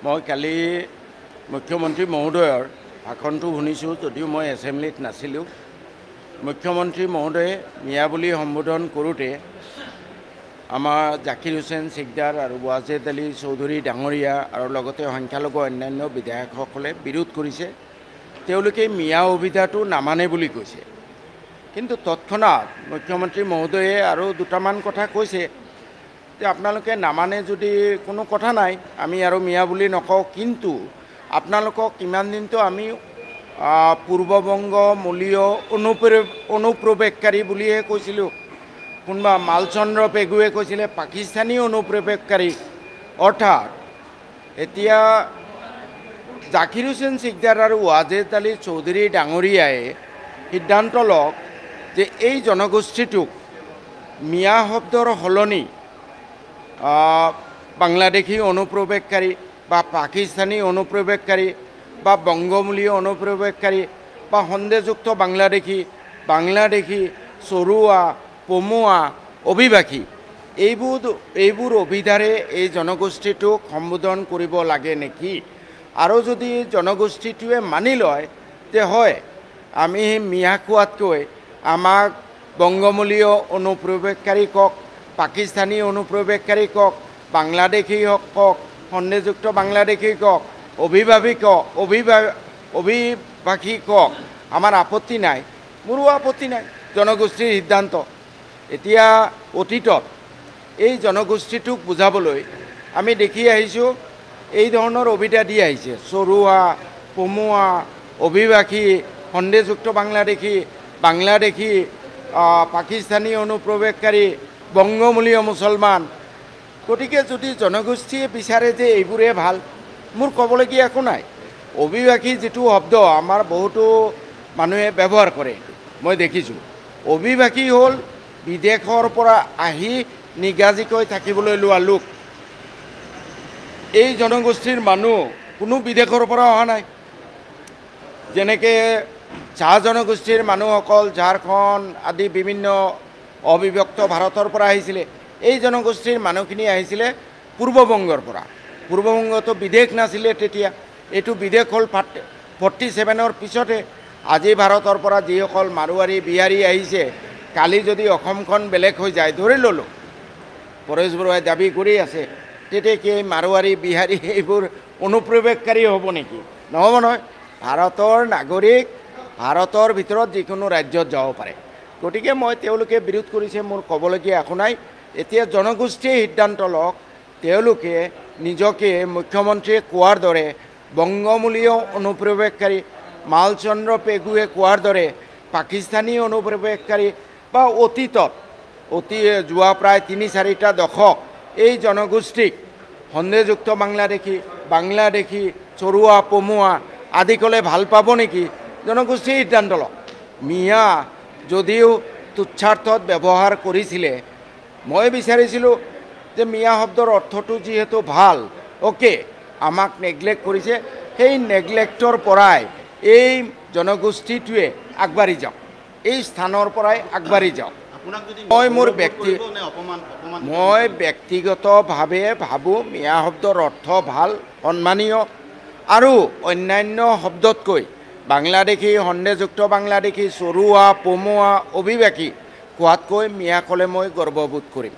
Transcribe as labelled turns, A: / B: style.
A: মই কালি মুখ্যমন্ত্ৰী মহোদয়ৰ ভাষণটো শুনিছোঁ যদিও মই এছেম্বলিত নাছিলোঁ। মুখ্যমন্ত্ৰী মহোদয়ে মিয়া বুলি সম্বোধন কৰোঁতে আমাৰ জাকিৰ হুছেইন সিকদাৰ আৰু ৱাজেদ আলী চৌধুৰী ডাঙৰীয়া আৰু লগতে সংখ্যালঘু অন্যান্য বিধায়কসকলে বিৰোধ কৰিছে। তেওঁলোকে মিয়া অভিধাটো নামানে বুলি কৈছে। কিন্তু তৎক্ষণাৎ মুখ্যমন্ত্ৰী মহোদয়ে আৰু দুটামান কথা কৈছে যে আপোনালোকে নামানে যদি কোনো কথা নাই, আমি আৰু মিয়া বুলি নকওঁ, কিন্তু আপোনালোকক কিমান দিনটো আমি পূৰ্ববংগ মূলীয় অনুপ্ৰৱেশকাৰী বুলিহে কৈছিলোঁ। কোনোবা মালচন্দ্ৰ পেগুৱে কৈছিলে পাকিস্তানী অনুপ্ৰৱেশকাৰী। অৰ্থাৎ এতিয়া জাকিৰ হুছেইন সিকদাৰ আৰু ৱাজেদ আলী চৌধুৰী ডাঙৰীয়াই সিদ্ধান্ত লওক যে এই জনগোষ্ঠীটোক মিয়া শব্দৰ সলনি বাংলাদেশী অনুপ্ৰৱেশকাৰী বা পাকিস্তানী অনুপ্ৰৱেশকাৰী বা বংগমূলীয় অনুপ্ৰৱেশকাৰী বা সন্দেহযুক্ত বাংলাদেশী চৰুৱা পমুৱা অভিবাসী এইবোৰ অভিধাৰে এই জনগোষ্ঠীটোক সম্বোধন কৰিব লাগে নেকি? আৰু যদি জনগোষ্ঠীটোৱে মানি লয় যে হয় আমি মিয়া কোৱাতকৈ আমাক বংগমূলীয় অনুপ্ৰৱেশকাৰী কওক, পাকিস্তানী অনুপ্ৰৱেশকাৰী কওক, বাংলাদেশী কওক, সন্দেহযুক্ত বাংলাদেশী কওক, অভিবাসী কওক, আমাৰ আপত্তি নাই, মোৰো আপত্তি নাই, জনগোষ্ঠীৰ সিদ্ধান্ত। এতিয়া অতীতত এই জনগোষ্ঠীটোক বুজাবলৈ আমি দেখি আহিছোঁ এই ধৰণৰ অভিধা দি আহিছে। চৰুৱা পমুৱা অভিবাসী সন্দেহযুক্ত বাংলাদেশী পাকিস্তানী অনুপ্ৰৱেশকাৰী বংগমূলীয় মুছলমান। গতিকে যদি জনগোষ্ঠীয়ে বিচাৰে যে এইবোৰে ভাল, মোৰ ক'বলগীয়া একো নাই। অভিবাসী যিটো শব্দ আমাৰ বহুতো মানুহে ব্যৱহাৰ কৰে, মই দেখিছোঁ। অভিবাসী হ'ল বিদেশৰ পৰা আহি নিগাজিকৈ থাকিবলৈ লোৱা লোক। এই জনগোষ্ঠীৰ মানুহ কোনো বিদেশৰ পৰা অহা নাই। যেনেকৈ চাহ জনগোষ্ঠীৰ মানুহসকল ঝাৰখণ্ড আদি বিভিন্ন অবিভক্ত ভাৰতৰ পৰা আহিছিলে, এই জনগোষ্ঠীৰ মানুহখিনি আহিছিলে পূৰ্ববংগৰ পৰা। পূৰ্ববংগতো বিদেশ নাছিলে তেতিয়া, এইটো বিদেশ হ'ল 47ৰ পিছতে। আজি ভাৰতৰ পৰা যিসকল মাৰোৱাৰী বিহাৰী আহিছে, কালি যদি অসমখন বেলেগ হৈ যায়, ধৰি ল'লোঁ পৰেশ বৰুৱাই দাবী কৰি আছে, তেতিয়া কি মাৰোৱাৰী বিহাৰী এইবোৰ অনুপ্ৰৱেশকাৰী হ'ব নেকি? নহ'ব নহয়। ভাৰতৰ নাগৰিক ভাৰতৰ ভিতৰত যিকোনো ৰাজ্যত যাব পাৰে। গতিকে মই তেওঁলোকে বিৰোধ কৰিছে, মোৰ ক'বলগীয়া একো নাই। এতিয়া জনগোষ্ঠীয়ে সিদ্ধান্ত লওক, তেওঁলোকে নিজকে মুখ্যমন্ত্ৰীয়ে কোৱাৰ দৰে বংগমূলীয় অনুপ্ৰৱেশকাৰী, মালচন্দ্ৰ পেগুৱে কোৱাৰ দৰে পাকিস্তানী অনুপ্ৰৱেশকাৰী বা অতীতত যোৱা প্ৰায় 3-4টা দশক এই জনগোষ্ঠীক সন্দেহযুক্ত বাংলাদেশী চৰুৱা পমুৱা আদি ক'লে ভাল পাব নেকি? জনগোষ্ঠীয়ে সিদ্ধান্ত লওক। মিয়া যদিও তুচ্ছাৰ্থত ব্যৱহাৰ কৰিছিলে, মই বিচাৰিছিলোঁ যে মিয়া শব্দৰ অৰ্থটো যিহেতু ভাল, অ'কে, আমাক নেগলেক্ট কৰিছে, সেই নেগলেক্টৰ পৰাই এই জনগোষ্ঠীটোৱে আগবাঢ়ি যাওক, এই স্থানৰ পৰাই আগবাঢ়ি যাওক। মই ব্যক্তিগতভাৱে ভাবোঁ মিয়া শব্দৰ অৰ্থ ভাল, সন্মানীয়, আৰু অন্যান্য শব্দতকৈ বাংলাদেশী সন্দেহযুক্ত বাংলাদেশী চৰুৱা পমুৱা অভিবাসী কোৱাতকৈ মিয়া ক'লে মই গৰ্ববোধ কৰিম।